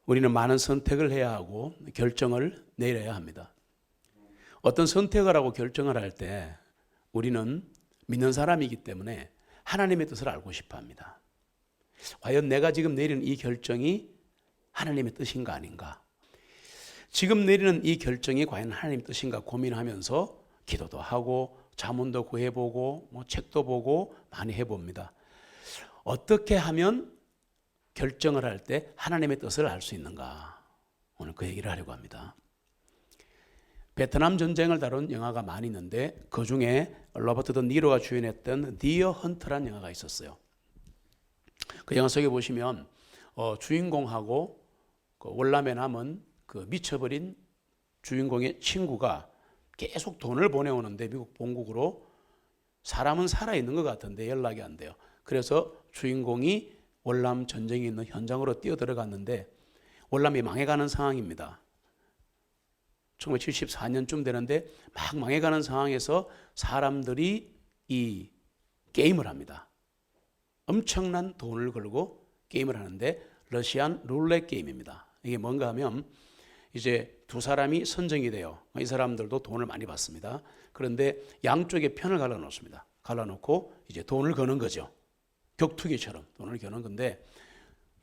우리는 많은 선택을 해야 하고 결정을 내려야 합니다. 어떤 선택을 하고 결정을 할 때 우리는 믿는 사람이기 때문에 하나님의 뜻을 알고 싶어 합니다. 과연 내가 지금 내리는 이 결정이 하나님의 뜻인가 아닌가? 지금 내리는 이 결정이 과연 하나님의 뜻인가 고민하면서 기도도 하고 자문도 구해보고 책도 보고 많이 해봅니다. 어떻게 하면 결정을 할 때 하나님의 뜻을 알 수 있는가? 오늘 그 얘기를 하려고 합니다. 베트남 전쟁을 다룬 영화가 많이 있는데 그 중에 로버트 더 니로가 주연했던 디어 헌트라는 영화가 있었어요. 그 영화 속에 보시면 주인공하고 그 월남에 남은 그 미쳐버린 주인공의 친구가 계속 돈을 보내오는데 미국 본국으로 사람은 살아있는 것 같은데 연락이 안 돼요. 그래서 주인공이 월남 전쟁이 있는 현장으로 뛰어들어갔는데 월남이 망해가는 상황입니다. 1974년쯤 되는데 막 망해가는 상황에서 사람들이 이 게임을 합니다. 엄청난 돈을 걸고 게임을 하는데 러시안 룰렛 게임입니다. 이게 뭔가 하면 이제 두 사람이 선정이 돼요. 이 사람들도 돈을 많이 받습니다. 그런데 양쪽에 편을 갈라놓습니다. 갈라놓고 이제 돈을 거는 거죠. 격투기처럼 돈을 거는 건데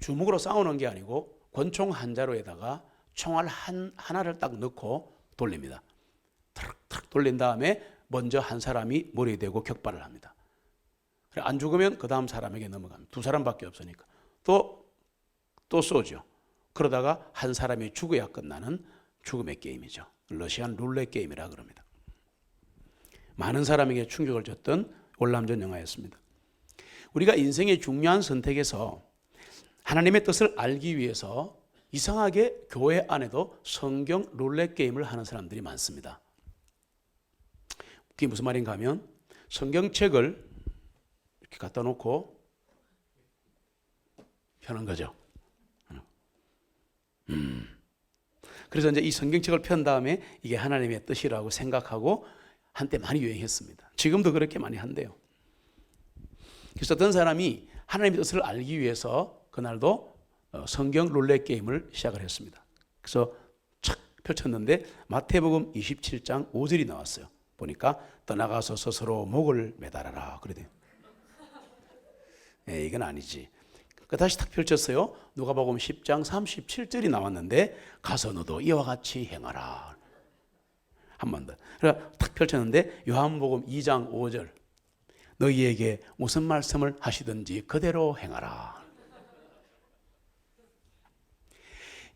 주먹으로 싸우는 게 아니고 권총 한 자루에다가 총알 하나를 딱 넣고 돌립니다. 탁탁 돌린 다음에 먼저 한 사람이 머리에 대고 격발을 합니다. 안 죽으면 그 다음 사람에게 넘어갑니다. 두 사람밖에 없으니까. 또 쏘죠. 그러다가 한 사람이 죽어야 끝나는 죽음의 게임이죠. 러시안 룰렛 게임이라 그럽니다. 많은 사람에게 충격을 줬던 월남전 영화였습니다. 우리가 인생의 중요한 선택에서 하나님의 뜻을 알기 위해서 이상하게 교회 안에도 성경 룰렛 게임을 하는 사람들이 많습니다. 그게 무슨 말인가 하면 성경책을 이렇게 갖다 놓고 펴는 거죠. 그래서 이제 이 성경책을 편 다음에 이게 하나님의 뜻이라고 생각하고 한때 많이 유행했습니다. 지금도 그렇게 많이 한대요. 그래서 어떤 사람이 하나님의 뜻을 알기 위해서 그날도 성경 룰렛 게임을 시작을 했습니다. 그래서 착 펼쳤는데 마태복음 27장 5절이 나왔어요. 보니까 떠나가서 스스로 목을 매달아라 그러대요. 이건 아니지. 다시 탁 펼쳤어요. 누가복음 10장 37절이 나왔는데 가서 너도 이와 같이 행하라. 한 번 더. 그래서 탁 펼쳤는데 요한복음 2장 5절 너희에게 무슨 말씀을 하시든지 그대로 행하라.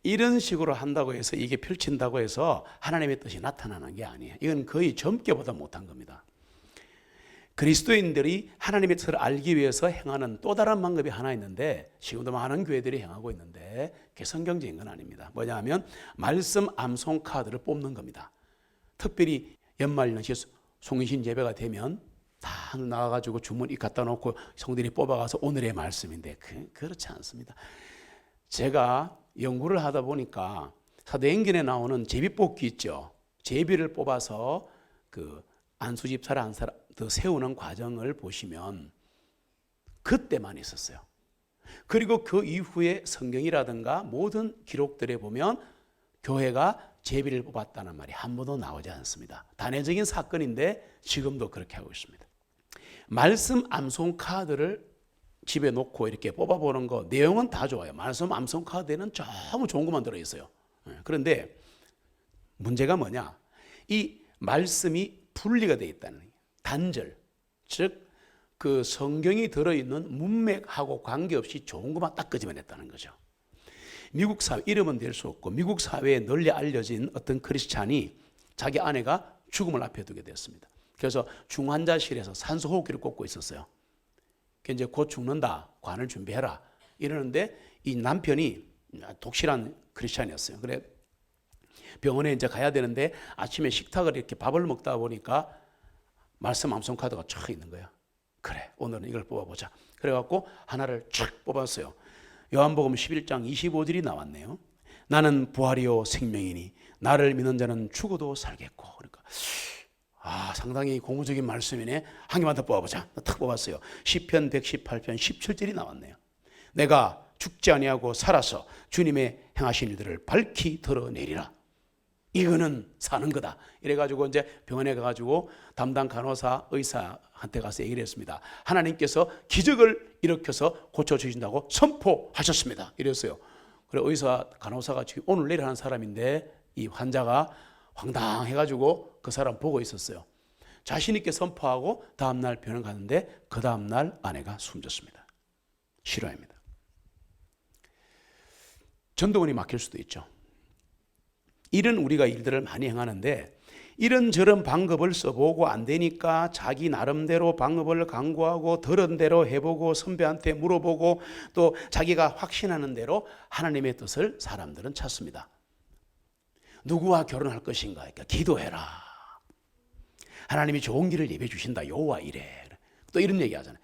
이런 식으로 한다고 해서 이게 펼친다고 해서 하나님의 뜻이 나타나는 게 아니에요. 이건 거의 점괘보다 못한 겁니다. 그리스도인들이 하나님의 뜻을 알기 위해서 행하는 또 다른 방법이 하나 있는데 지금도 많은 교회들이 행하고 있는데 그게 성경적인 건 아닙니다. 뭐냐 하면 말씀 암송 카드를 뽑는 겁니다. 특별히 연말연시 송신 예배가 되면 다 나와가지고 주머니 갖다 놓고 성들이 뽑아가서 오늘의 말씀인데 그렇지 않습니다. 제가 연구를 하다 보니까 사도행전에 나오는 제비뽑기 있죠. 제비를 뽑아서 그 안수집사를 세우는 과정을 보시면 그때만 있었어요. 그리고 그 이후에 성경이라든가 모든 기록들에 보면 교회가 제비를 뽑았다는 말이 한 번도 나오지 않습니다. 단회적인 사건인데 지금도 그렇게 하고 있습니다. 말씀 암송 카드를 집에 놓고 이렇게 뽑아보는 거 내용은 다 좋아요. 말씀 암송 카드에는 너무 좋은 것만 들어있어요. 그런데 문제가 뭐냐? 이 말씀이 분리가 되어 있다는 거예요. 단절, 즉 그 성경이 들어있는 문맥하고 관계없이 좋은 것만 딱 끄집어냈다는 거죠. 미국 사회, 이름은 될 수 없고 미국 사회에 널리 알려진 어떤 크리스찬이 자기 아내가 죽음을 앞에 두게 되었습니다. 그래서 중환자실에서 산소호흡기를 꽂고 있었어요. 이제 곧 죽는다, 관을 준비해라 이러는데 이 남편이 독실한 크리스찬이었어요. 그래 병원에 이제 가야 되는데 아침에 식탁을 이렇게 밥을 먹다 보니까 말씀 암송 카드가 쫙 있는 거야. 그래, 오늘은 이걸 뽑아보자. 그래갖고 하나를 쫙 뽑았어요. 요한복음 11장 25절이 나왔네요. 나는 부활이요 생명이니 나를 믿는 자는 죽어도 살겠고. 그러니까 상당히 고무적인 말씀이네. 한 개만 더 뽑아보자. 탁 뽑았어요. 시편 118편 17절이 나왔네요. 내가 죽지 아니하고 살아서 주님의 행하신 일들을 밝히 드러내리라. 이거는 사는 거다. 이래가지고 이제 병원에 가가지고 담당 간호사 의사한테 가서 얘기를 했습니다. 하나님께서 기적을 일으켜서 고쳐주신다고 선포하셨습니다. 이랬어요. 그래 의사 간호사가 지금 오늘 내일 하는 사람인데 이 환자가 황당해가지고 그 사람 보고 있었어요. 자신 있게 선포하고 다음날 병원 갔는데 그 다음날 아내가 숨졌습니다. 실화입니다. 전도원이 막힐 수도 있죠. 이런 우리가 일들을 많이 행하는데 이런저런 방법을 써보고 안 되니까 자기 나름대로 방법을 강구하고 들은 대로 해보고 선배한테 물어보고 또 자기가 확신하는 대로 하나님의 뜻을 사람들은 찾습니다. 누구와 결혼할 것인가? 그러니까 기도해라. 하나님이 좋은 길을 예배해 주신다. 여호와 이래. 또 이런 얘기 하잖아요.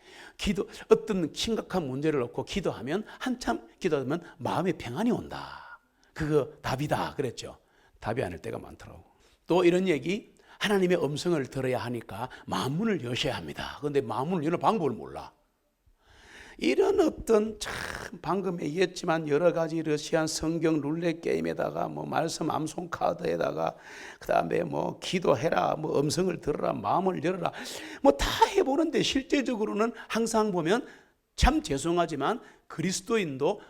어떤 심각한 문제를 놓고 기도하면 한참 기도하면 마음에 평안이 온다. 그거 답이다 그랬죠. 답이 아닐 때가 많더라고. 또 이런 얘기, 하나님의 음성을 들어야 하니까 마음문을 여셔야 합니다. 그런데 마음문을 여는 방법을 몰라. 이런 어떤 참 방금 얘기했지만 여러 가지 러시안 성경 룰렛 게임에다가 뭐 말씀 암송 카드에다가 그다음에 뭐 기도해라, 뭐 음성을 들어라, 마음을 열어라, 뭐 다 해보는데 실제적으로는 항상 보면 참 죄송하지만 그리스도인도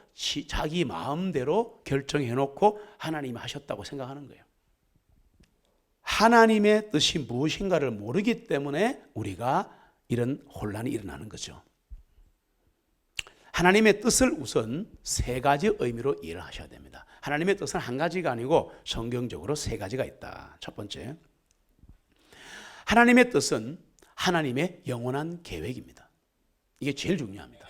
자기 마음대로 결정해놓고 하나님이 하셨다고 생각하는 거예요. 하나님의 뜻이 무엇인가를 모르기 때문에 우리가 이런 혼란이 일어나는 거죠. 하나님의 뜻을 우선 세 가지 의미로 이해를 하셔야 됩니다. 하나님의 뜻은 한 가지가 아니고 성경적으로 세 가지가 있다. 첫 번째, 하나님의 뜻은 하나님의 영원한 계획입니다. 이게 제일 중요합니다.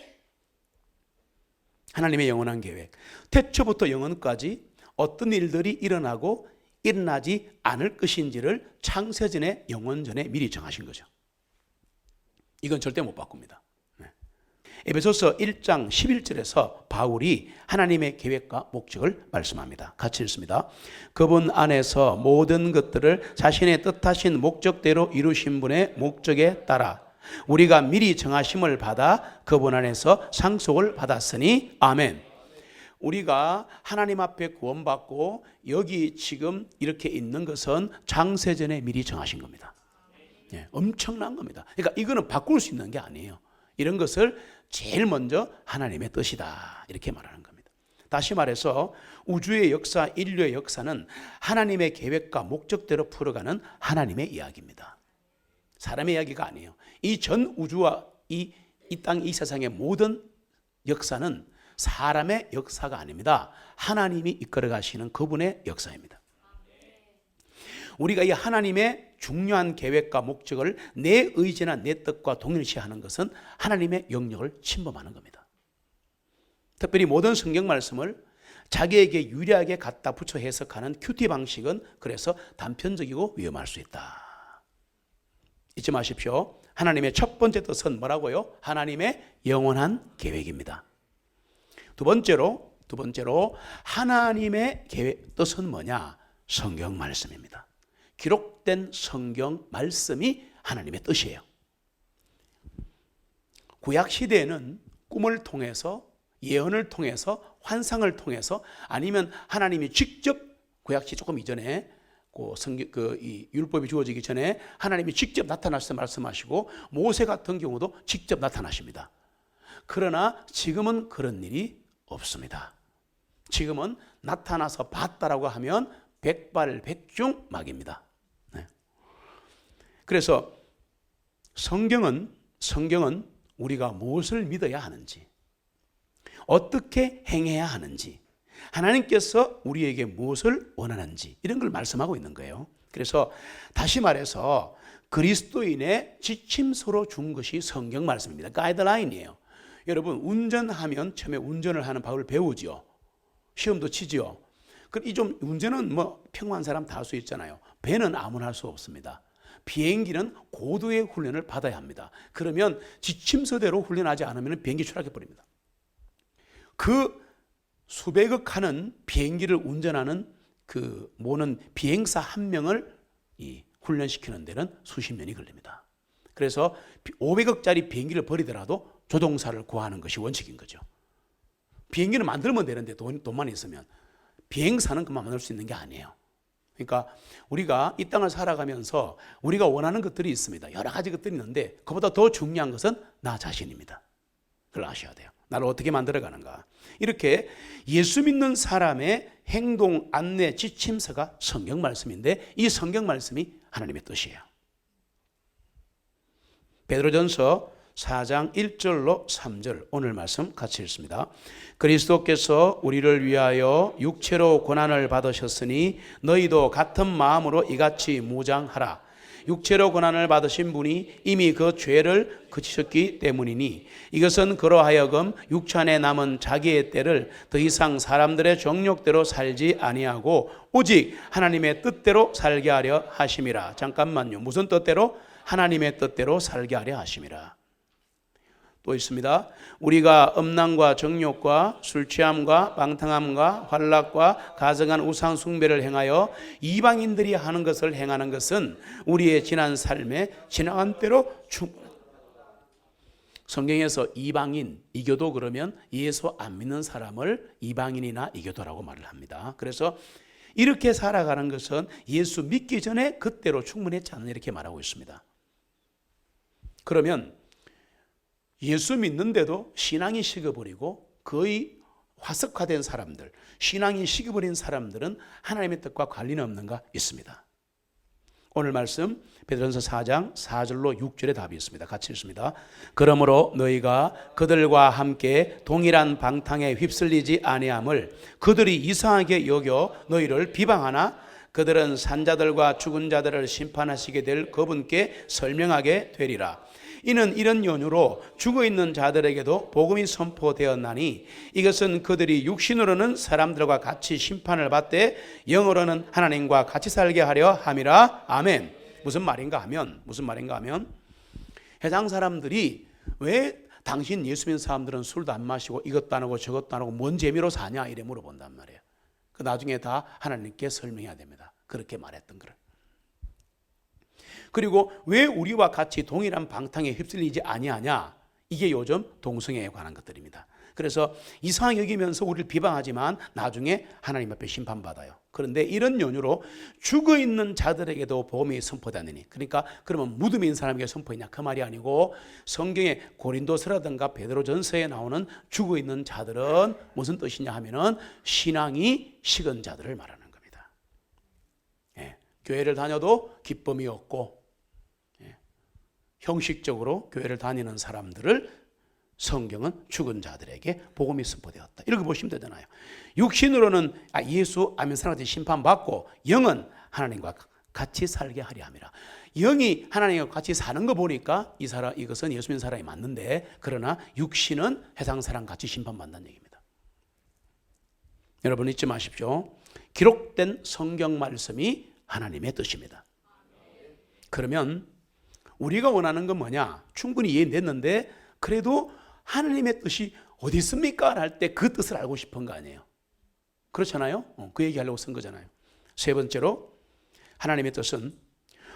하나님의 영원한 계획. 태초부터 영원까지 어떤 일들이 일어나고 일어나지 않을 것인지를 창세전에 영원전에 미리 정하신 거죠. 이건 절대 못 바꿉니다. 에베소서 1장 11절에서 바울이 하나님의 계획과 목적을 말씀합니다. 같이 읽습니다. 그분 안에서 모든 것들을 자신의 뜻하신 목적대로 이루신 분의 목적에 따라 우리가 미리 정하심을 받아 그분 안에서 상속을 받았으니 아멘. 우리가 하나님 앞에 구원받고 여기 지금 이렇게 있는 것은 창세전에 미리 정하신 겁니다. 엄청난 겁니다. 그러니까 이거는 바꿀 수 있는 게 아니에요. 이런 것을 제일 먼저 하나님의 뜻이다 이렇게 말하는 겁니다. 다시 말해서 우주의 역사, 인류의 역사는 하나님의 계획과 목적대로 풀어가는 하나님의 이야기입니다. 사람의 이야기가 아니에요. 이 전 우주와 이 땅, 이 세상의 모든 역사는 사람의 역사가 아닙니다. 하나님이 이끌어 가시는 그분의 역사입니다. 우리가 이 하나님의 중요한 계획과 목적을 내 의지나 내 뜻과 동일시하는 것은 하나님의 영역을 침범하는 겁니다. 특별히 모든 성경 말씀을 자기에게 유리하게 갖다 붙여 해석하는 큐티 방식은 그래서 단편적이고 위험할 수 있다. 잊지 마십시오. 하나님의 첫 번째 뜻은 뭐라고요? 하나님의 영원한 계획입니다. 두 번째로 하나님의 뜻은 뭐냐? 성경 말씀입니다. 기록된 성경 말씀이 하나님의 뜻이에요. 구약 시대에는 꿈을 통해서, 예언을 통해서, 환상을 통해서, 아니면 하나님이 직접 구약 시대 조금 이전에 이 율법이 주어지기 전에 하나님이 직접 나타나셔서 말씀하시고 모세 같은 경우도 직접 나타나십니다. 그러나 지금은 그런 일이 없습니다. 지금은 나타나서 봤다라고 하면 백발백중막입니다. 그래서 성경은 우리가 무엇을 믿어야 하는지, 어떻게 행해야 하는지, 하나님께서 우리에게 무엇을 원하는지 이런 걸 말씀하고 있는 거예요. 그래서 다시 말해서 그리스도인의 지침서로 준 것이 성경 말씀입니다. 가이드라인이에요. 여러분 운전하면 처음에 운전을 하는 법을 배우죠. 시험도 치죠. 그럼 좀 운전은 뭐 평범한 사람 다 할 수 있잖아요. 배는 아무나 할 수 없습니다. 비행기는 고도의 훈련을 받아야 합니다. 그러면 지침서대로 훈련하지 않으면 비행기 추락해 버립니다. 그 수백억 하는 비행기를 운전하는 그 모는 비행사 한 명을 훈련시키는 데는 수십 년이 걸립니다. 그래서 500억짜리 비행기를 버리더라도 조종사를 구하는 것이 원칙인 거죠. 비행기는 만들면 되는데 돈만 있으면 비행사는 그만 만들 수 있는 게 아니에요. 그러니까 우리가 이 땅을 살아가면서 우리가 원하는 것들이 있습니다. 여러 가지 것들이 있는데 그보다 더 중요한 것은 나 자신입니다. 그걸 아셔야 돼요. 나를 어떻게 만들어가는가. 이렇게 예수 믿는 사람의 행동 안내 지침서가 성경 말씀인데 이 성경 말씀이 하나님의 뜻이에요. 베드로전서 4장 1절로 3절 오늘 말씀 같이 읽습니다. 그리스도께서 우리를 위하여 육체로 고난을 받으셨으니 너희도 같은 마음으로 이같이 무장하라. 육체로 고난을 받으신 분이 이미 그 죄를 그치셨기 때문이니 이것은 그러하여금 육체 안에 남은 자기의 때를 더 이상 사람들의 정욕대로 살지 아니하고 오직 하나님의 뜻대로 살게 하려 하심이라. 잠깐만요. 무슨 뜻대로? 하나님의 뜻대로 살게 하려 하심이라. 또 있습니다. 우리가 음란과 정욕과 술취함과 방탕함과 환락과 가증한 우상 숭배를 행하여 이방인들이 하는 것을 행하는 것은 우리의 지난 삶에 지나간 대로 성경에서 이방인, 이교도 그러면 예수 안 믿는 사람을 이방인이나 이교도라고 말을 합니다. 그래서 이렇게 살아가는 것은 예수 믿기 전에 그때로 충분했지 않느냐 이렇게 말하고 있습니다. 그러면 예수 믿는데도 신앙이 식어버리고 거의 화석화된 사람들, 신앙이 식어버린 사람들은 하나님의 뜻과 관리는 없는가? 있습니다. 오늘 말씀 베드로전서 4장 4절로 6절의 답이 있습니다. 같이 읽습니다. 그러므로 너희가 그들과 함께 동일한 방탕에 휩쓸리지 아니함을 그들이 이상하게 여겨 너희를 비방하나 그들은 산자들과 죽은 자들을 심판하시게 될 그분께 설명하게 되리라. 이는 이런 연유로 죽어있는 자들에게도 복음이 선포되었나니 이것은 그들이 육신으로는 사람들과 같이 심판을 받되 영으로는 하나님과 같이 살게 하려 함이라. 아멘. 무슨 말인가 하면 해당 사람들이 왜 당신 예수 믿는 사람들은 술도 안 마시고 이것도 안 하고 저것도 안 하고 뭔 재미로 사냐 이래 물어본단 말이에요. 그 나중에 다 하나님께 설명해야 됩니다. 그렇게 말했던 거를. 그리고 왜 우리와 같이 동일한 방탕에 휩쓸리지 아니하냐? 이게 요즘 동성애에 관한 것들입니다. 그래서 이상하게 여기면서 우리를 비방하지만 나중에 하나님 앞에 심판받아요. 그런데 이런 연유로 죽어있는 자들에게도 복음이 선포되느니, 그러니까 그러면 무덤에 있는 사람에게 선포했냐? 그 말이 아니고 성경에 고린도서라든가 베드로전서에 나오는 죽어있는 자들은 무슨 뜻이냐 하면은 신앙이 식은 자들을 말하는 겁니다. 예, 교회를 다녀도 기쁨이 없고 형식적으로 교회를 다니는 사람들을 성경은 죽은 자들에게 복음이 선포되었다. 이렇게 보시면 되잖아요. 육신으로는 예수 아멘 사람한테 심판받고 영은 하나님과 같이 살게 하려 함이라. 영이 하나님과 같이 사는 거 보니까 이것은 예수 믿는 사람이 맞는데 그러나 육신은 해당 사람 같이 심판받는다는 얘기입니다. 여러분 잊지 마십시오. 기록된 성경 말씀이 하나님의 뜻입니다. 그러면 우리가 원하는 건 뭐냐? 충분히 이해됐는데 그래도 하나님의 뜻이 어디 있습니까? 할 때 그 뜻을 알고 싶은 거 아니에요. 그렇잖아요. 그 얘기하려고 쓴 거잖아요. 세 번째로 하나님의 뜻은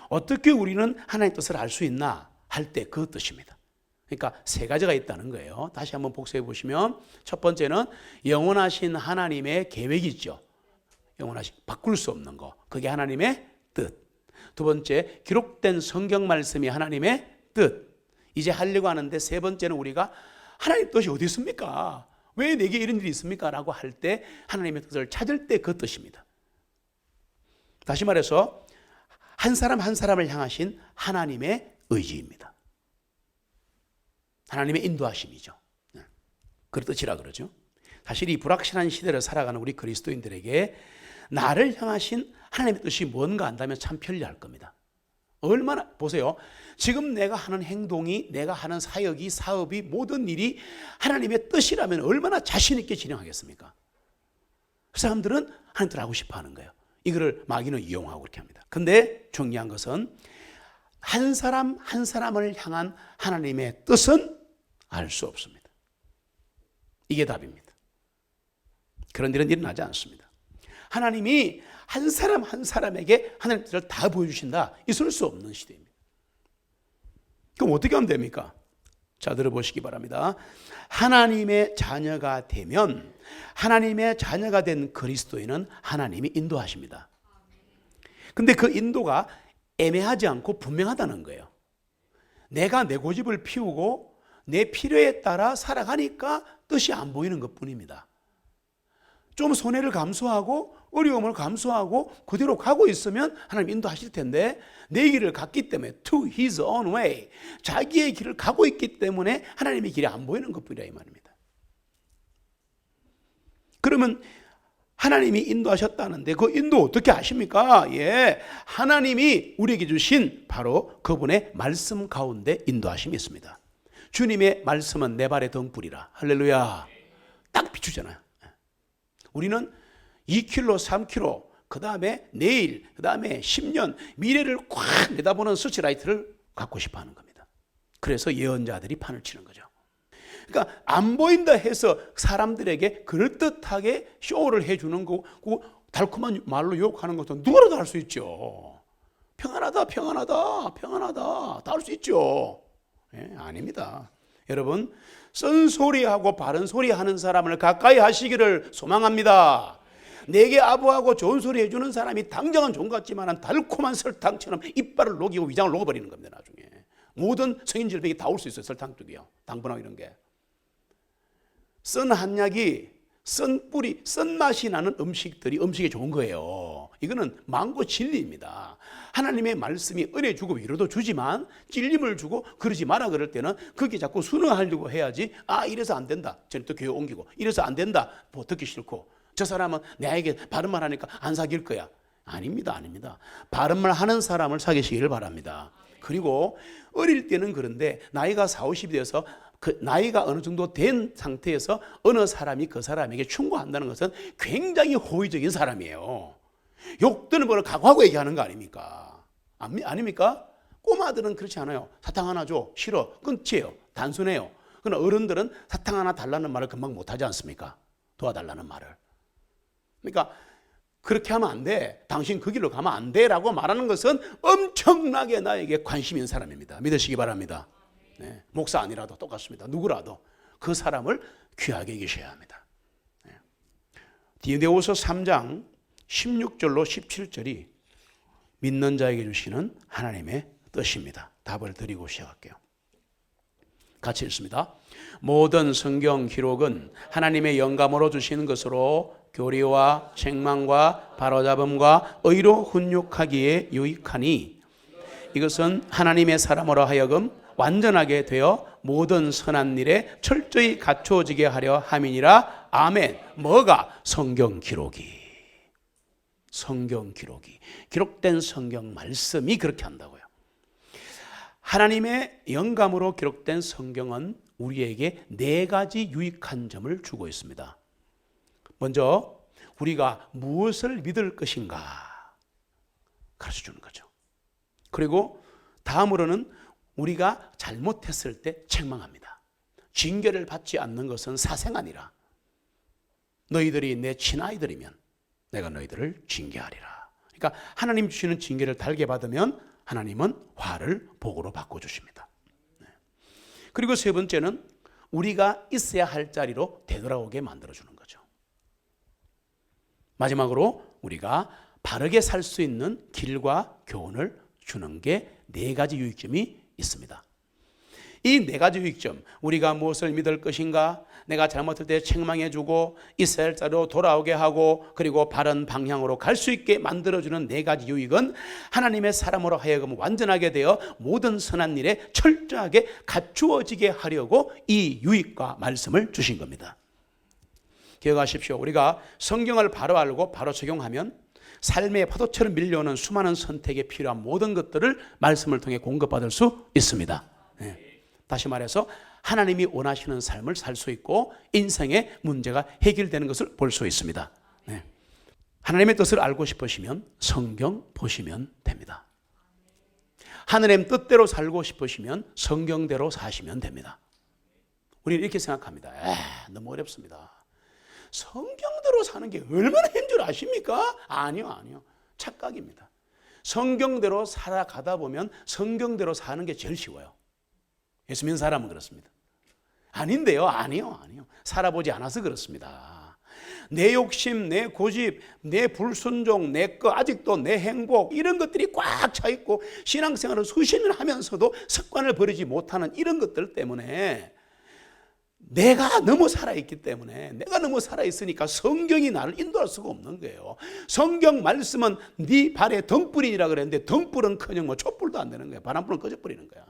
어떻게 우리는 하나님의 뜻을 알 수 있나 할 때 그 뜻입니다. 그러니까 세 가지가 있다는 거예요. 다시 한번 복습해 보시면 첫 번째는 영원하신 하나님의 계획이 있죠. 영원하신 바꿀 수 없는 거. 그게 하나님의 뜻. 두 번째, 기록된 성경 말씀이 하나님의 뜻. 이제 하려고 하는데 세 번째는 우리가 하나님 뜻이 어디 있습니까? 왜 내게 이런 일이 있습니까? 라고 할 때 하나님의 뜻을 찾을 때 그 뜻입니다. 다시 말해서 한 사람 한 사람을 향하신 하나님의 의지입니다. 하나님의 인도하심이죠. 그 뜻이라 그러죠. 사실 이 불확실한 시대를 살아가는 우리 그리스도인들에게 나를 향하신 하나님의 뜻이 뭔가 안다면 참 편리할 겁니다. 얼마나 보세요. 지금 내가 하는 행동이, 내가 하는 사역이, 사업이, 모든 일이 하나님의 뜻이라면 얼마나 자신 있게 진행하겠습니까? 그 사람들은 하나님 뜻을 알고 싶어 하는 거예요. 이거를 마귀는 이용하고 그렇게 합니다. 근데 중요한 것은 한 사람 한 사람을 향한 하나님의 뜻은 알 수 없습니다. 이게 답입니다. 그런 일은 일어나지 않습니다. 하나님이 한 사람 한 사람에게 하나님의 뜻을 다 보여주신다. 있을 수 없는 시대입니다. 그럼 어떻게 하면 됩니까? 자, 들어보시기 바랍니다. 하나님의 자녀가 되면 하나님의 자녀가 된 그리스도인은 하나님이 인도하십니다. 근데 그 인도가 애매하지 않고 분명하다는 거예요. 내가 내 고집을 피우고 내 필요에 따라 살아가니까 뜻이 안 보이는 것뿐입니다. 좀 손해를 감수하고 어려움을 감수하고 그대로 가고 있으면 하나님 인도하실 텐데, 내 길을 갔기 때문에 to his own way, 자기의 길을 가고 있기 때문에 하나님의 길이 안 보이는 것뿐이라 이 말입니다. 그러면 하나님이 인도하셨다는데 그 인도 어떻게 아십니까? 예, 하나님이 우리에게 주신 바로 그분의 말씀 가운데 인도하심이 있습니다. 주님의 말씀은 내 발의 등불이라. 할렐루야. 딱 비추잖아요. 우리는 2km, 3km, 그 다음에 내일, 그 다음에 10년, 미래를 꽉 내다보는 서치라이트를 갖고 싶어 하는 겁니다. 그래서 예언자들이 판을 치는 거죠. 그러니까 안 보인다 해서 사람들에게 그럴듯하게 쇼를 해주는 거, 그 달콤한 말로 유혹하는 것도 누구라도 할 수 있죠. 평안하다, 평안하다, 평안하다, 다 할 수 있죠. 예, 아닙니다. 여러분, 쓴소리하고 바른 소리 하는 사람을 가까이 하시기를 소망합니다. 내게 아부하고 좋은 소리 해주는 사람이 당장은 좋은 것 같지만 달콤한 설탕처럼 이빨을 녹이고 위장을 녹여버리는 겁니다. 나중에 모든 성인 질병이 다 올 수 있어요. 설탕 쪽이요, 당분하고 이런 게. 쓴 한약이 쓴 뿌리, 쓴 맛이 나는 음식들이 음식에 좋은 거예요. 이거는 망고 진리입니다. 하나님의 말씀이 은혜 주고 위로도 주지만 찔림을 주고 그러지 마라 그럴 때는 그게 자꾸 순응하려고 해야지. 아, 이래서 안 된다, 저는 또 교회 옮기고, 이래서 안 된다, 뭐 듣기 싫고, 저 사람은 나에게 바른 말 하니까 안 사귈 거야. 아닙니다, 아닙니다. 바른 말 하는 사람을 사귀시기를 바랍니다. 그리고 어릴 때는 그런데 나이가 40, 50이 돼서 그 나이가 어느 정도 된 상태에서 어느 사람이 그 사람에게 충고한다는 것은 굉장히 호의적인 사람이에요. 욕 드는 거를 각오하고 얘기하는 거 아닙니까? 아닙니까? 꼬마들은 그렇지 않아요. 사탕 하나 줘, 싫어, 끝이에요. 단순해요. 그러나 어른들은 사탕 하나 달라는 말을 금방 못하지 않습니까? 도와달라는 말을. 그러니까 그렇게 하면 안 돼, 당신 그 길로 가면 안 돼라고 말하는 것은 엄청나게 나에게 관심 있는 사람입니다. 믿으시기 바랍니다. 네, 목사 아니라도 똑같습니다. 누구라도 그 사람을 귀하게 여기셔야 합니다. 네. 디모데후서 3장 16절로 17절이 믿는 자에게 주시는 하나님의 뜻입니다. 답을 드리고 시작할게요. 같이 읽습니다. 모든 성경 기록은 하나님의 영감으로 주시는 것으로 교리와 책망과 바로잡음과 의로 훈육하기에 유익하니, 이것은 하나님의 사람으로 하여금 완전하게 되어 모든 선한 일에 철저히 갖추어지게 하려 함이니라. 아멘. 뭐가? 성경 기록이. 성경 기록이. 기록된 성경 말씀이 그렇게 한다고요. 하나님의 영감으로 기록된 성경은 우리에게 4가지 유익한 점을 주고 있습니다. 먼저 우리가 무엇을 믿을 것인가 가르쳐 주는 거죠. 그리고 다음으로는 우리가 잘못했을 때 책망합니다. 징계를 받지 않는 것은 사생아니라. 너희들이 내 친아이들이면 내가 너희들을 징계하리라. 그러니까 하나님 주시는 징계를 달게 받으면 하나님은 화를 복으로 바꿔주십니다. 그리고 세 번째는 우리가 있어야 할 자리로 되돌아오게 만들어주는 거죠. 마지막으로 우리가 바르게 살 수 있는 길과 교훈을 주는 게 4가지 유익점이 있습니다. 이 4가지 유익점, 우리가 무엇을 믿을 것인가, 내가 잘못할 때 책망해주고 있어야 할 자리로 돌아오게 하고 그리고 바른 방향으로 갈 수 있게 만들어주는 4가지 유익은 하나님의 사람으로 하여금 완전하게 되어 모든 선한 일에 철저하게 갖추어지게 하려고 이 유익과 말씀을 주신 겁니다. 기억하십시오. 우리가 성경을 바로 알고 바로 적용하면 삶의 파도처럼 밀려오는 수많은 선택에 필요한 모든 것들을 말씀을 통해 공급받을 수 있습니다. 네. 다시 말해서 하나님이 원하시는 삶을 살 수 있고 인생의 문제가 해결되는 것을 볼 수 있습니다. 네. 하나님의 뜻을 알고 싶으시면 성경 보시면 됩니다. 하나님 뜻대로 살고 싶으시면 성경대로 사시면 됩니다. 우리는 이렇게 생각합니다. 너무 어렵습니다. 성경대로 사는 게 얼마나 힘든 줄 아십니까? 아니요. 착각입니다. 성경대로 살아가다 보면 성경대로 사는 게 제일 쉬워요. 예수 믿는 사람은 그렇습니다. 아닌데요. 아니요. 살아보지 않아서 그렇습니다. 내 욕심, 내 고집, 내 불순종, 내 거, 아직도 내 행복, 이런 것들이 꽉 차 있고 신앙생활을 수십 년 하면서도 습관을 버리지 못하는 이런 것들 때문에 내가 너무 살아있기 때문에, 내가 너무 살아있으니까 성경이 나를 인도할 수가 없는 거예요. 성경 말씀은 네 발에 등불이라 그랬는데 등불은커녕 뭐 촛불도 안 되는 거야. 바람불은 꺼져버리는 거야.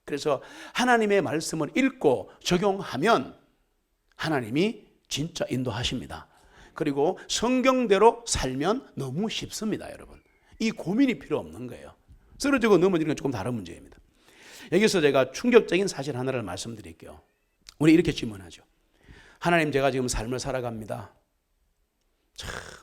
그래서 하나님의 말씀을 읽고 적용하면 하나님이 진짜 인도하십니다. 그리고 성경대로 살면 너무 쉽습니다, 여러분. 이 고민이 필요 없는 거예요. 쓰러지고 넘어지는 건 조금 다른 문제입니다. 여기서 제가 충격적인 사실 하나를 말씀드릴게요. 우리 이렇게 질문하죠. 하나님, 제가 지금 삶을 살아갑니다.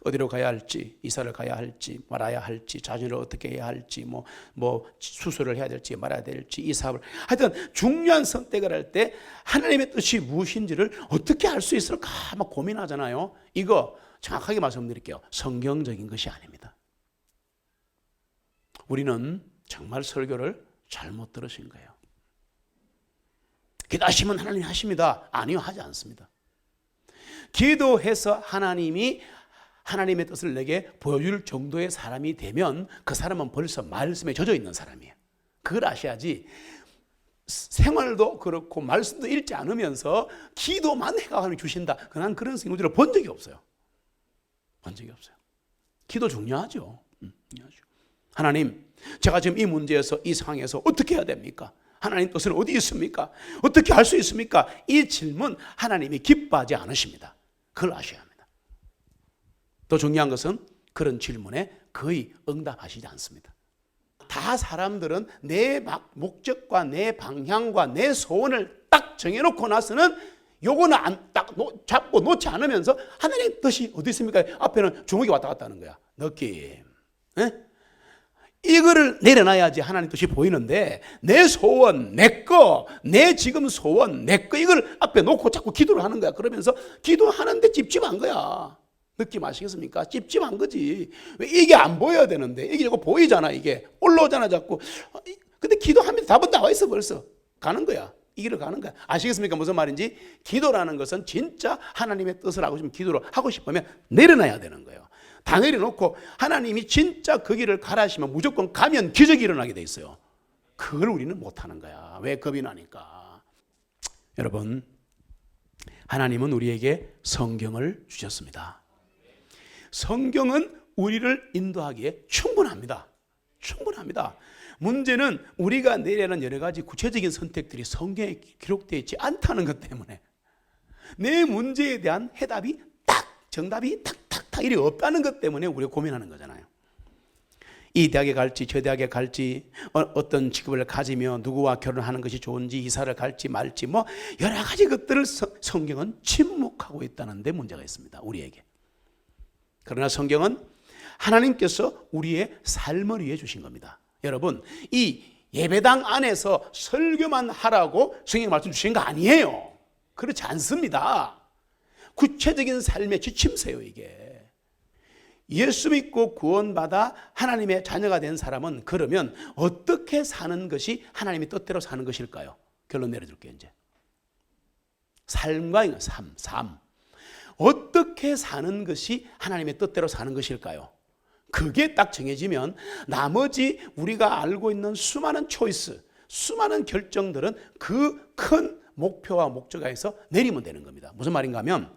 어디로 가야 할지, 이사를 가야 할지, 말아야 할지, 자녀를 어떻게 해야 할지, 뭐 수술을 해야 될지, 말아야 될지, 이 사업을, 하여튼 중요한 선택을 할 때 하나님의 뜻이 무엇인지를 어떻게 알 수 있을까 막 고민하잖아요. 이거 정확하게 말씀드릴게요. 성경적인 것이 아닙니다. 우리는 정말 설교를 잘못 들으신 거예요. 기도하시면 하나님이 하십니다. 아니요, 하지 않습니다. 기도해서 하나님이 하나님의 뜻을 내게 보여줄 정도의 사람이 되면 그 사람은 벌써 말씀에 젖어 있는 사람이에요. 그걸 아셔야지 생활도 그렇고 말씀도 읽지 않으면서 기도만 해가 하나님이 주신다. 난 그런 생각을 본 적이 없어요. 본 적이 없어요. 기도 중요하죠. 하나님, 제가 지금 이 문제에서, 이 상황에서 어떻게 해야 됩니까? 하나님 뜻은 어디 있습니까? 어떻게 할 수 있습니까? 이 질문 하나님이 기뻐하지 않으십니다. 그걸 아셔야 합니다. 더 중요한 것은 그런 질문에 거의 응답하시지 않습니다. 다 사람들은 내 목적과 내 방향과 내 소원을 딱 정해놓고 나서는 요거는 딱 잡고 놓지 않으면서 하나님 뜻이 어디 있습니까? 앞에는 주먹이 왔다 갔다 하는 거야. 느낌. 이거를 내려놔야지 하나님 뜻이 보이는데 내 소원, 내 거, 내 지금 소원, 내 거 이걸 앞에 놓고 자꾸 기도를 하는 거야. 그러면서 기도하는데 찝찝한 거야. 느낌 아시겠습니까? 찝찝한 거지. 왜 이게 안 보여야 되는데 이게 자꾸 보이잖아. 이게 올라오잖아 자꾸. 근데 기도하면 답은 나와 있어 벌써. 가는 거야. 이 길을 가는 거야. 아시겠습니까? 무슨 말인지? 기도라는 것은 진짜 하나님의 뜻을 하고 싶으면 기도를 하고 싶으면 내려놔야 되는 거예요. 다 내려놓고 하나님이 진짜 그 길을 가라시면 무조건 가면 기적이 일어나게 돼 있어요. 그걸 우리는 못하는 거야. 왜? 겁이 나니까. 여러분, 하나님은 우리에게 성경을 주셨습니다. 성경은 우리를 인도하기에 충분합니다. 충분합니다. 문제는 우리가 내려는 여러 가지 구체적인 선택들이 성경에 기록되어 있지 않다는 것 때문에 내 문제에 대한 해답이 정답이 탁탁탁 이리 없다는 것 때문에 우리가 고민하는 거잖아요. 이 대학에 갈지 저 대학에 갈지 어떤 직업을 가지며 누구와 결혼하는 것이 좋은지 이사를 갈지 말지 뭐 여러 가지 것들을 성경은 침묵하고 있다는 데 문제가 있습니다. 우리에게. 그러나 성경은 하나님께서 우리의 삶을 위해 주신 겁니다. 여러분, 이 예배당 안에서 설교만 하라고 성경 말씀 주신 거 아니에요. 그렇지 않습니다. 구체적인 삶의 지침서예요. 이게 예수 믿고 구원받아 하나님의 자녀가 된 사람은 그러면 어떻게 사는 것이 하나님의 뜻대로 사는 것일까요? 결론 내려줄게요. 이제 삶과 삶 어떻게 사는 것이 하나님의 뜻대로 사는 것일까요? 그게 딱 정해지면 나머지 우리가 알고 있는 수많은 초이스, 수많은 결정들은 그 큰 목표와 목적에서 내리면 되는 겁니다. 무슨 말인가 하면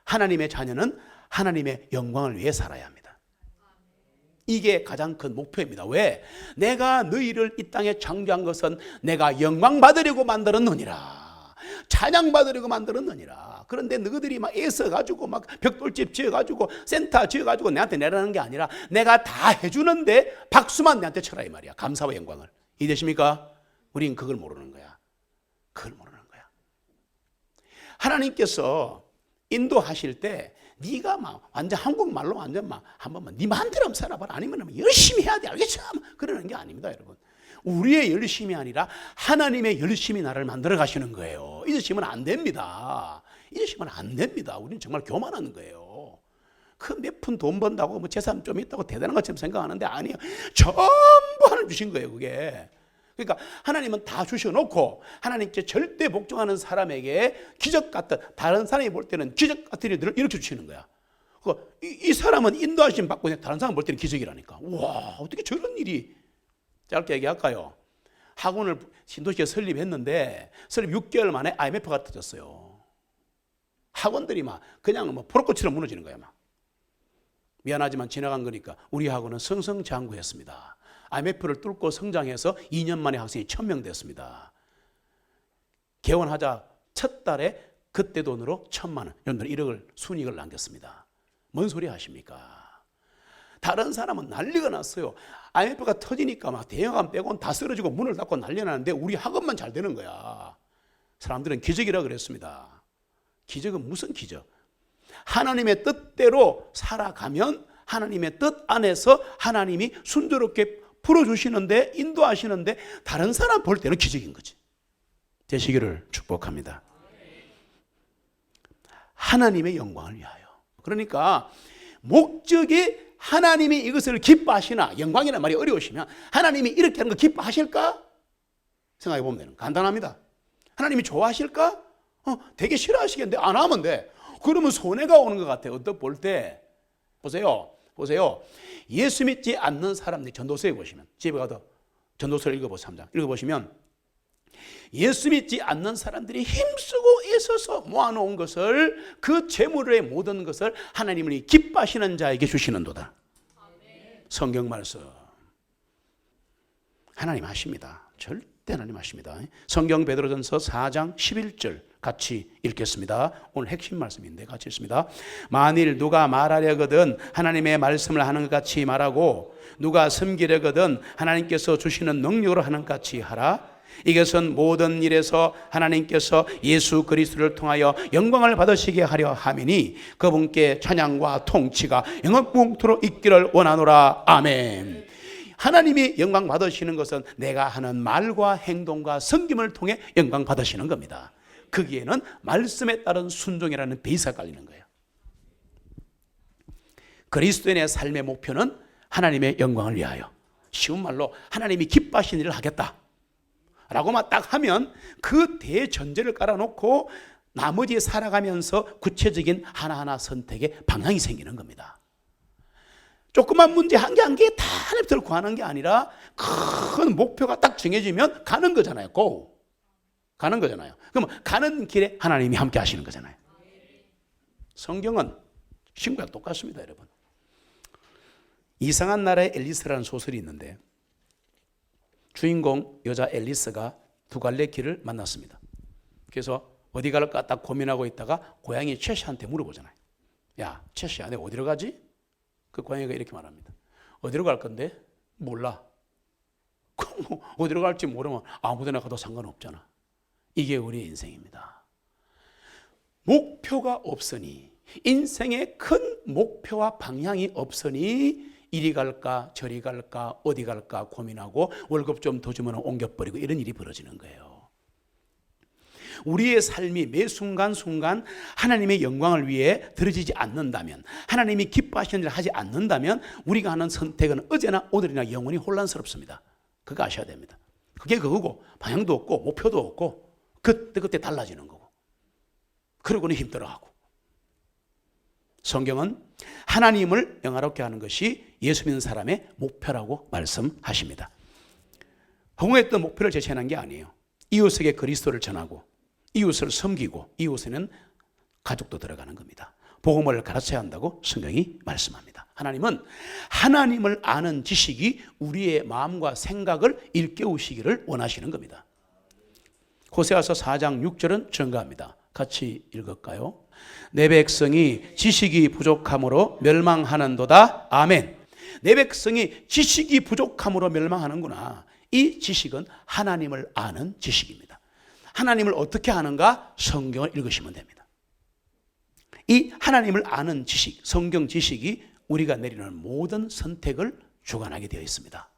하나님의 자녀는 하나님의 영광을 위해 살아야 합니다. 이게 가장 큰 목표입니다. 왜? 내가 너희를 이 땅에 창조한 것은 내가 영광 받으려고 만들었느니라. 찬양 받으려고 만들었느니라. 그런데 너희들이 막 애써가지고 막 벽돌집 지어가지고 센터 지어가지고 내한테 내라는 게 아니라 내가 다 해주는데 박수만 내한테 쳐라 이 말이야. 감사와 영광을. 이해되십니까? 우린 그걸 모르는 거야. 그걸 모르는 거야. 하나님께서 인도하실 때 네가 막 완전 한국말로 완전 막 한 번만 네 마음대로 한번 살아봐라. 아니면 열심히 해야 돼. 알겠죠? 그러는 게 아닙니다, 여러분. 우리의 열심이 아니라 하나님의 열심이 나를 만들어 가시는 거예요. 잊으시면 안 됩니다. 잊으시면 안 됩니다. 우리는 정말 교만하는 거예요. 그 몇 푼 돈 번다고 뭐 재산 좀 있다고 대단한 것처럼 생각하는데 아니에요. 전부 하나님 주신 거예요, 그게. 그러니까 하나님은 다 주셔놓고 하나님께 절대 복종하는 사람에게 기적 같은, 다른 사람이 볼 때는 기적 같은 일들을 일으켜 주시는 거야. 이 사람은 인도하심 받고 다른 사람 볼 때는 기적이라니까. 와, 어떻게 저런 일이. 짧게 얘기할까요? 학원을 신도시에 설립했는데 설립 6개월 만에 IMF가 터졌어요. 학원들이 막 그냥 뭐 포로꽃처럼 무너지는 거야. 막. 미안하지만 지나간 거니까 우리 학원은 승승장구했습니다. IMF를 뚫고 성장해서 2년 만에 학생이 1000명 됐습니다. 개원하자 첫 달에 그때 돈으로 1000만 원, 여러분들 1억을 순이익을 남겼습니다. 뭔 소리 하십니까? 다른 사람은 난리가 났어요. IMF가 터지니까 막 대형암 빼고는 다 쓰러지고 문을 닫고 난리 나는데 우리 학원만 잘 되는 거야. 사람들은 기적이라 그랬습니다. 기적은 무슨 기적? 하나님의 뜻대로 살아가면 하나님의 뜻 안에서 하나님이 순조롭게 풀어주시는데, 인도하시는데 다른 사람 볼 때는 기적인 거지. 되시기를 축복합니다. 하나님의 영광을 위하여. 그러니까 목적이 하나님이 이것을 기뻐하시나, 영광이라는 말이 어려우시면 하나님이 이렇게 하는 거 기뻐하실까? 생각해 보면 되는, 간단합니다. 하나님이 좋아하실까? 되게 싫어하시겠는데 안 하면 돼. 그러면 손해가 오는 것 같아요. 어떻게 볼 때. 보세요. 예수 믿지 않는 사람들이 전도서에 보시면, 집에 가서 전도서를 읽어보세요. 3장 읽어보시면 예수 믿지 않는 사람들이 힘쓰고 애써서 모아놓은 것을, 그 재물의 모든 것을 하나님이 기뻐하시는 자에게 주시는도다. 성경 말씀. 하나님 하십니다. 절대 하나님 하십니다. 성경 베드로전서 4장 11절 같이 읽겠습니다. 오늘 핵심 말씀인데 같이 읽습니다. 만일 누가 말하려거든 하나님의 말씀을 하는 것 같이 말하고, 누가 섬기려거든 하나님께서 주시는 능력으로 하는 것 같이 하라. 이것은 모든 일에서 하나님께서 예수 그리스도를 통하여 영광을 받으시게 하려 함이니 그분께 찬양과 통치가 영원토록 있기를 원하노라. 아멘. 하나님이 영광 받으시는 것은 내가 하는 말과 행동과 섬김을 통해 영광 받으시는 겁니다. 거기에는 말씀에 따른 순종이라는 베이스가 깔리는 거예요. 그리스도인의 삶의 목표는 하나님의 영광을 위하여, 쉬운 말로 하나님이 기뻐하시는 일을 하겠다 라고만 딱 하면 그 대전제를 깔아놓고 나머지 살아가면서 구체적인 하나하나 선택에 방향이 생기는 겁니다. 조그만 문제 한 개 다 하나님을 구하는 게 아니라 큰 목표가 딱 정해지면 가는 거잖아요. 고! 가는 거잖아요. 그러면 가는 길에 하나님이 함께 하시는 거잖아요. 성경은 신구와 똑같습니다, 여러분. 이상한 나라의 앨리스라는 소설이 있는데 주인공 여자 앨리스가 두 갈래 길을 만났습니다. 그래서 어디 갈까 딱 고민하고 있다가 고양이 채시한테 물어보잖아요. 야, 채시야, 내가 어디로 가지? 그 고양이가 이렇게 말합니다. 어디로 갈 건데? 몰라. 어디로 갈지 모르면 아무 데나 가도 상관없잖아. 이게 우리의 인생입니다. 목표가 없으니, 인생의 큰 목표와 방향이 없으니 이리 갈까 저리 갈까 어디 갈까 고민하고 월급 좀 더 주면 옮겨버리고 이런 일이 벌어지는 거예요. 우리의 삶이 매 순간순간 하나님의 영광을 위해 들어지지 않는다면, 하나님이 기뻐하시는 일을 하지 않는다면 우리가 하는 선택은 어제나 오늘이나 영원히 혼란스럽습니다. 그거 아셔야 됩니다. 그게 그거고 방향도 없고 목표도 없고 그때 달라지는 거고, 그러고는 힘들어하고. 성경은 하나님을 영화롭게 하는 것이 예수 믿는 사람의 목표라고 말씀하십니다. 허공했던 목표를 제시하는 게 아니에요. 이웃에게 그리스도를 전하고 이웃을 섬기고 이웃에는 가족도 들어가는 겁니다. 복음을 가르쳐야 한다고 성경이 말씀합니다. 하나님은 하나님을 아는 지식이 우리의 마음과 생각을 일깨우시기를 원하시는 겁니다. 호세아서 4장 6절은 증가합니다. 같이 읽을까요? 내 백성이 지식이 부족함으로 멸망하는도다. 아멘. 내 백성이 지식이 부족함으로 멸망하는구나. 이 지식은 하나님을 아는 지식입니다. 하나님을 어떻게 아는가? 성경을 읽으시면 됩니다. 이 하나님을 아는 지식, 성경 지식이 우리가 내리는 모든 선택을 주관하게 되어 있습니다.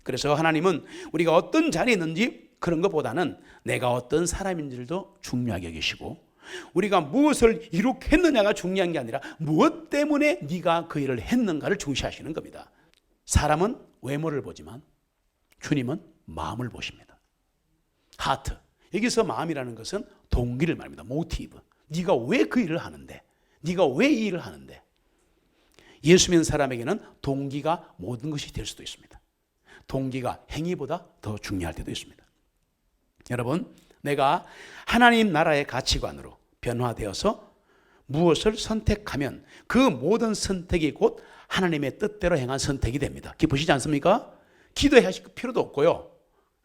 그래서 하나님은 우리가 어떤 자리에 있는지 그런 것보다는 내가 어떤 사람인지도 중요하게 여기시고, 우리가 무엇을 이룩 했느냐가 중요한 게 아니라 무엇 때문에 네가 그 일을 했는가를 중시하시는 겁니다. 사람은 외모를 보지만 주님은 마음을 보십니다. 하트. 여기서 마음이라는 것은 동기를 말합니다. 모티브. 네가 왜 그 일을 하는데? 네가 왜 이 일을 하는데? 예수 믿는 사람에게는 동기가 모든 것이 될 수도 있습니다. 동기가 행위보다 더 중요할 때도 있습니다. 여러분, 내가 하나님 나라의 가치관으로 변화되어서 무엇을 선택하면 그 모든 선택이 곧 하나님의 뜻대로 행한 선택이 됩니다. 기쁘시지 않습니까? 기도하실 필요도 없고요.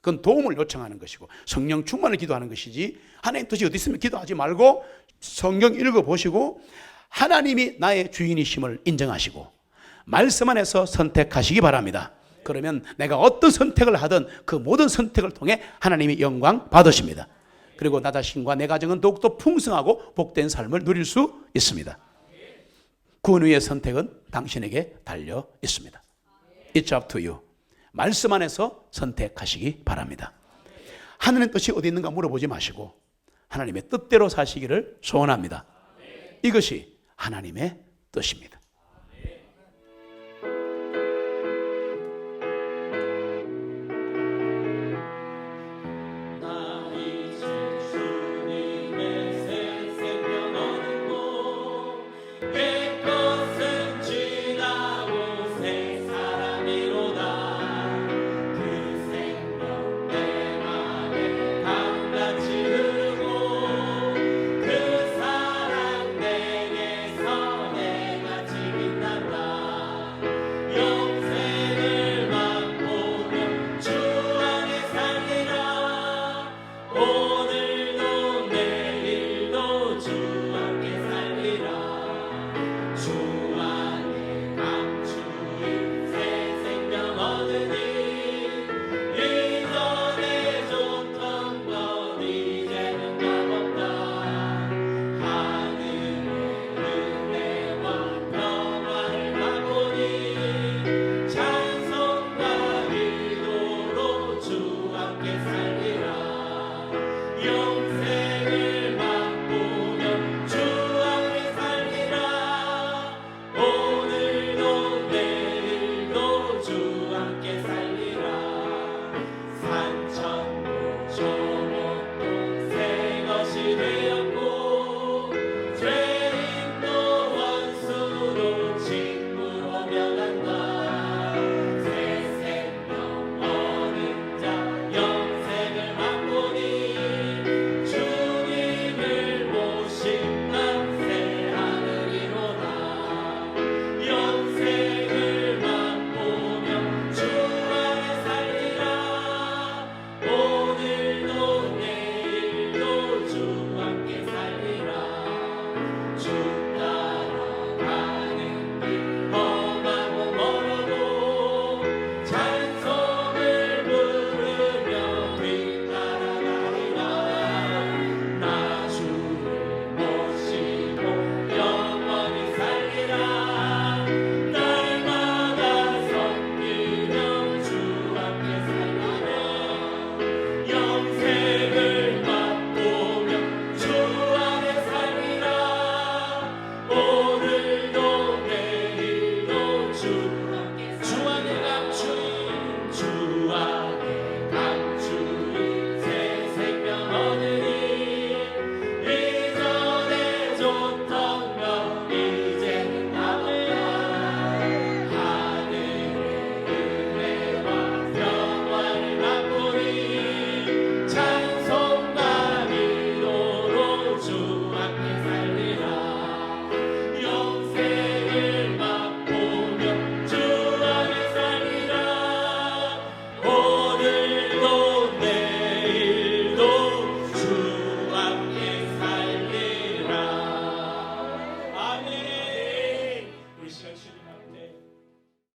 그건 도움을 요청하는 것이고 성령 충만을 기도하는 것이지 하나님 뜻이 어디 있으면 기도하지 말고 성경 읽어보시고 하나님이 나의 주인이심을 인정하시고 말씀 안에서 선택하시기 바랍니다. 그러면 내가 어떤 선택을 하든 그 모든 선택을 통해 하나님이 영광 받으십니다. 그리고 나 자신과 내 가정은 더욱더 풍성하고 복된 삶을 누릴 수 있습니다. 구원 후의 선택은 당신에게 달려 있습니다. It's up to you. 말씀 안에서 선택하시기 바랍니다. 하나님의 뜻이 어디 있는가 물어보지 마시고 하나님의 뜻대로 사시기를 소원합니다. 이것이 하나님의 뜻입니다.